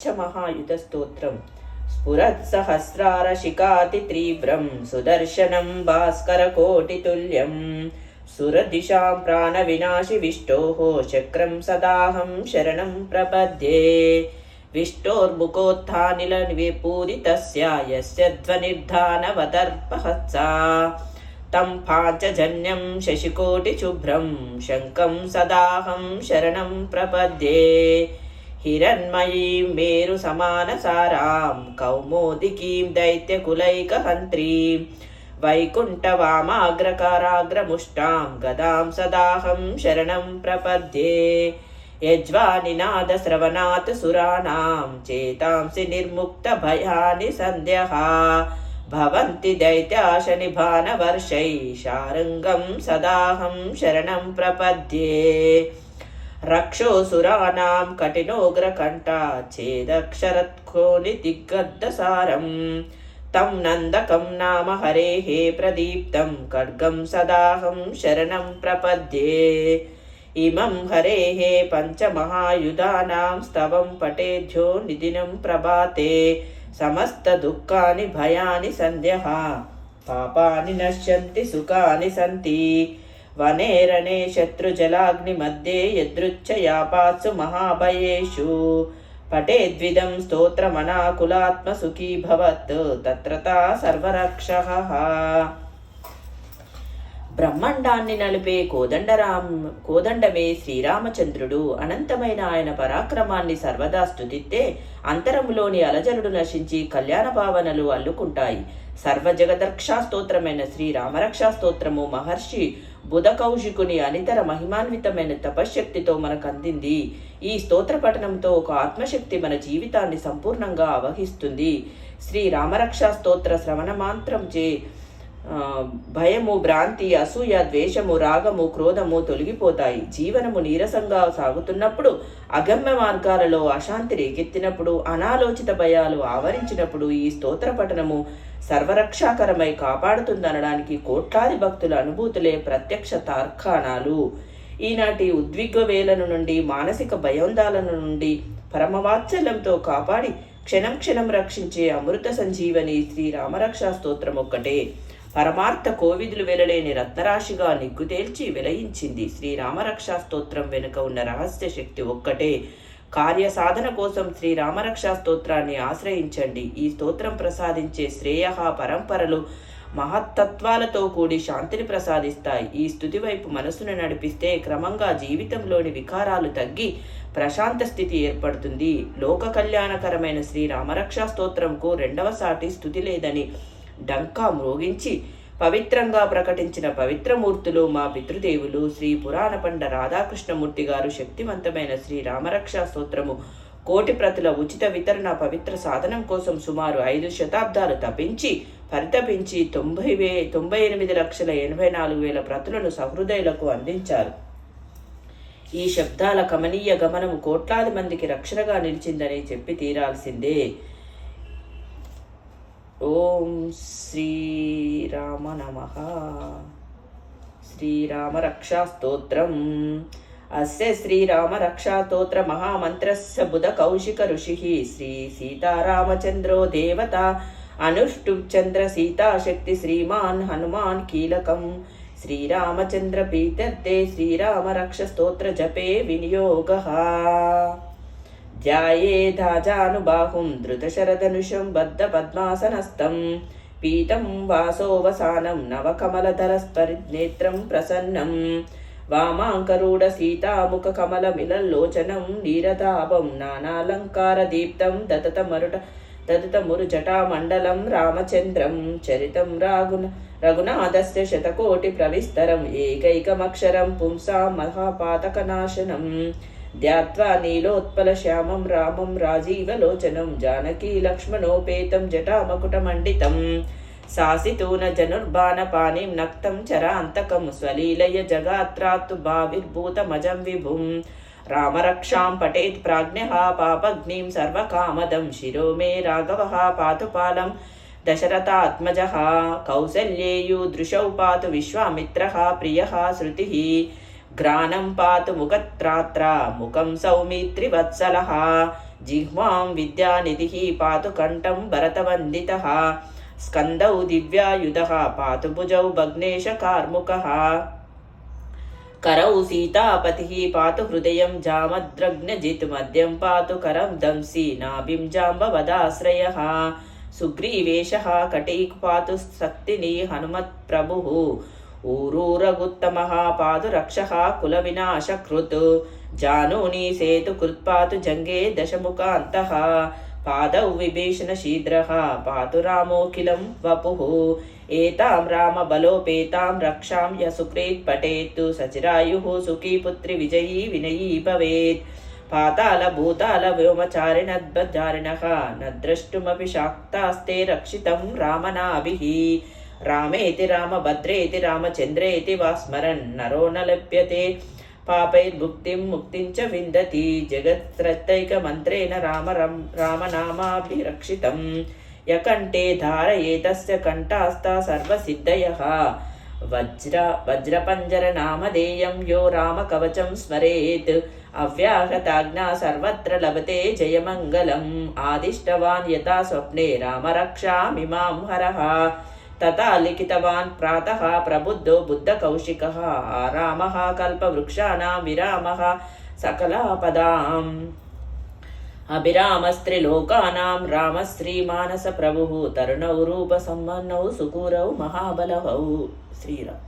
महायुतस्तोत्रम् स्फुरत्सहस्रारशिकातितीव्रं सुदर्शनं भास्करकोटितुल्यं सुरदिशां प्राणविनाशिविष्टोः चक्रं सदाहं शरणं प्रपद्ये। विष्टोर्मुखोत्थानिलविपूरितस्य यस्य ध्वनिर्धानवदर्पहत्सा तं पाञ्चजन्यं शशिकोटिशुभ्रं शङ्खं सदाहं शरणं प्रपद्ये। हिरण्मयीं मेरुसमानसारां कौमोदिकीं दैत्यकुलैकहन्त्रीं वैकुण्ठवामाग्रकाराग्रमुष्टां गदां सदाहं शरणं प्रपद्ये। यज्वानिनादस्रवणात् सुराणां चेतांसि निर्मुक्तभयानि सन्ध्यः भवन्ति दैत्याशनिभानवर्षैः शार्ङ्गं सदाहं शरणं प्रपद्ये। रक्षोऽसुराणां कठिनोग्रकण्ठा चेदक्षरत्कोनिदिग्गद्धसारं तं नन्दकं नाम हरेः प्रदीप्तं खड्गं सदाहं शरणं प्रपद्ये। इमं हरेः पञ्चमहायुधानां स्तवं पठेद्यो निदिनं प्रभाते समस्तदुःखानि भयानि सन्ध्यः पापानि नश्यन्ति सुखानि सन्ति। वने रणे शत्रुजलाग्निमध्ये यदृच्छयापात्सु महाभयेषु पठेद्विदं स्तोत्रमनाकुलात्मसुखी भवत् तत्रता सर्वरक्षः। బ్రహ్మాండాన్ని నలిపే కోదండమే శ్రీరామచంద్రుడు. అనంతమైన ఆయన పరాక్రమాన్ని సర్వదా స్తుతిస్తే అంతరములోని అలజడులు నశించి కళ్యాణ భావనలు అల్లుకుంటాయి. సర్వజగదర్క్షా స్తోత్రమైన శ్రీరామరక్షా స్తోత్రము మహర్షి బుధకౌశికుని అనితర మహిమాన్వితమైన తపశ్శక్తితో మనకు అందింది. ఈ స్తోత్ర పఠనంతో ఒక ఆత్మశక్తి మన జీవితాన్ని సంపూర్ణంగా ఆవహిస్తుంది. శ్రీ రామరక్షా స్తోత్ర శ్రవణ మాత్రం చే భయము, భ్రాంతి, అసూయ, ద్వేషము, రాగము, క్రోధము తొలగిపోతాయి. జీవనము నీరసంగా సాగుతున్నప్పుడు, అగమ్య మార్గాలలో అశాంతి రేకెత్తినప్పుడు, అనాలోచిత భయాలు ఆవరించినప్పుడు ఈ స్తోత్ర పఠనము సర్వరక్షాకరమై కాపాడుతుందనడానికి కోట్లాది భక్తుల అనుభూతులే ప్రత్యక్ష తార్కాణాలు. ఈనాటి ఉద్విగ్న వేలను నుండి, మానసిక భయోందాలను నుండి పరమవాత్సల్యంతో కాపాడి క్షణం క్షణం రక్షించే అమృత సంజీవని శ్రీ రామరక్షా స్తోత్రం ఒక్కటే. పరమార్థ కోవిదులు వెలలేని రత్నరాశిగా నిగ్గుతేల్చి వెలయించింది. శ్రీరామరక్షా స్తోత్రం వెనుక ఉన్న రహస్య శక్తి ఒక్కటే. కార్యసాధన కోసం శ్రీరామరక్షా స్తోత్రాన్ని ఆశ్రయించండి. ఈ స్తోత్రం ప్రసాదించే శ్రేయ పరంపరలు మహత్తత్వాలతో కూడి శాంతిని ప్రసాదిస్తాయి. ఈ స్తుతి వైపు మనసును నడిపిస్తే క్రమంగా జీవితంలోని వికారాలు తగ్గి ప్రశాంత స్థితి ఏర్పడుతుంది. లోక కళ్యాణకరమైన శ్రీరామరక్షా స్తోత్రంకు రెండవ సాటి స్తుతి లేదని డంకా మ్రోగించి పవిత్రంగా ప్రకటించిన పవిత్రమూర్తులు మా పితృదేవులు శ్రీ పురాణ పండ రాధాకృష్ణమూర్తి గారు శక్తివంతమైన శ్రీ రామరక్షా స్తోత్రము కోటి ప్రతుల ఉచిత వితరణ పవిత్ర సాధనం కోసం సుమారు 5 శతాబ్దాలు తపించి పరితపించి 98,84,000 ప్రతులను సహృదయులకు అందించారు. ఈ శబ్దాల కమనీయ గమనము కోట్లాది మందికి రక్షణగా నిలిచిందని చెప్పి తీరాల్సిందే. ఓం శ్రీరామ నమః. శ్రీరామరక్షా స్తోత్రం. అస్య శ్రీరామరక్షా స్తోత్ర మహామంత్రస్య బుధ కౌశిక ఋషిః శ్రీ సీతారామచంద్రో దేవత అనుష్ఠుప్చంద్ర సీతాశక్తి శ్రీమాన్ హనుమాన్ కీలకం. శ్రీరామచంద్ర ప్రీత్యర్థే శ్రీరామరక్ష స్తోత్ర జపే వినియోగః. ధ్యాయేదాజానుబాహుం ధృతశరధనుషం బద్ధ పద్మాసనస్థం పీతం వాసోవసానం నవకమలధరస్పరినేత్రం ప్రసన్నం వామాంకరూఢ సీతాముఖ కమలమిలల్లోచనం నీరదాభం నానాలంకార దీప్తం దతతమురు జటామండలం రామచంద్రం చరితం రఘునాథస్య శతకోటి ప్రవిస్తరం ఏకైకమక్షరం పుంసాం మహాపాతకనాశనం ధ్యాత్వా నీలోత్పల శ్యామం రామం రాజీవలోచనం జానకీ లక్ష్మణోపేతం జటామకుటమండితం శాసితూన జనుర్బాణపాణిం నక్తం చరాంతకం స్వలీలయ జగాత్రాత్తు భావిర్భూతమజం విభుం. రామరక్షాం పఠేత్ ప్రాజ్ఞః పాపగ్నిం సర్వకామదం శిరో మే రాఘవః పాతుపాలం దశరథాత్మజః కౌసల్యేయూదృశౌ పాతు విశ్వామిత్రః ప్రియః శృతిః గ్రానం పాతు ముఖత్రాత్ర ముఖం సౌమిత్రివత్సలః जिह्वां विद्यानिधिः पातु कण्ठं भरतवन्दितः स्कन्दौ दिव्यायुधः पातु भुजौ भग्नेशकार्मुकः करौ सीतापतिः पातु हृदयं जामद्रग्नजित् मध्यं पातु करं दंसि नाभिं जाम्बवदाश्रयः सुग्रीवेशः कटैः पातु शक्तिनी हनुमत्प्रभुः ऊरूरगुत्तमः पातु रक्षः कुलविनाशकृत् जानूनी सेतुकृत् पातु जङ्गे दशमुखान्तः पादौ विभीषणशीद्रः पातु रामोऽखिलं वपुः एतां रामबलोपेतां रक्षां य सुकृत् पठेत् सचिरायुः सुखी पुत्री विजयी विनयी भवेत् पातालभूतालव्योमचारिणद्वचारिणः न द्रष्टुमपि शाक्तास्ते रक्षितं रामनाभिः रामेति रामभद्रेति रामचन्द्रेति वा स्मरन् नरो न लभ्यते पापैर्मुक्तिं मुक्तिं च विन्दति जगत्त्रैकमन्त्रेण रामनामाभिरक्षितं यकण्ठे धारयेतस्य कण्ठास्ता सर्वसिद्धयः वज्रपञ्जरनामधेयं यो रामकवचं स्मरेत् अव्याहताज्ञा सर्वत्र लभते जयमङ्गलम् आदिष्टवान् यथा स्वप्ने रामरक्षामिमां हरः तथा लिखितवान् प्रातः प्रबुद्धो बुद्धकौशिकः रामः कल्पवृक्षाणां विरामः सकलापदाम् अभिरामस्त्रिलोकानां रामः श्रीमानसप्रभुः तरुणौ रूपसम्पन्नौ सुकुरौ महाबलवौ श्रीराम।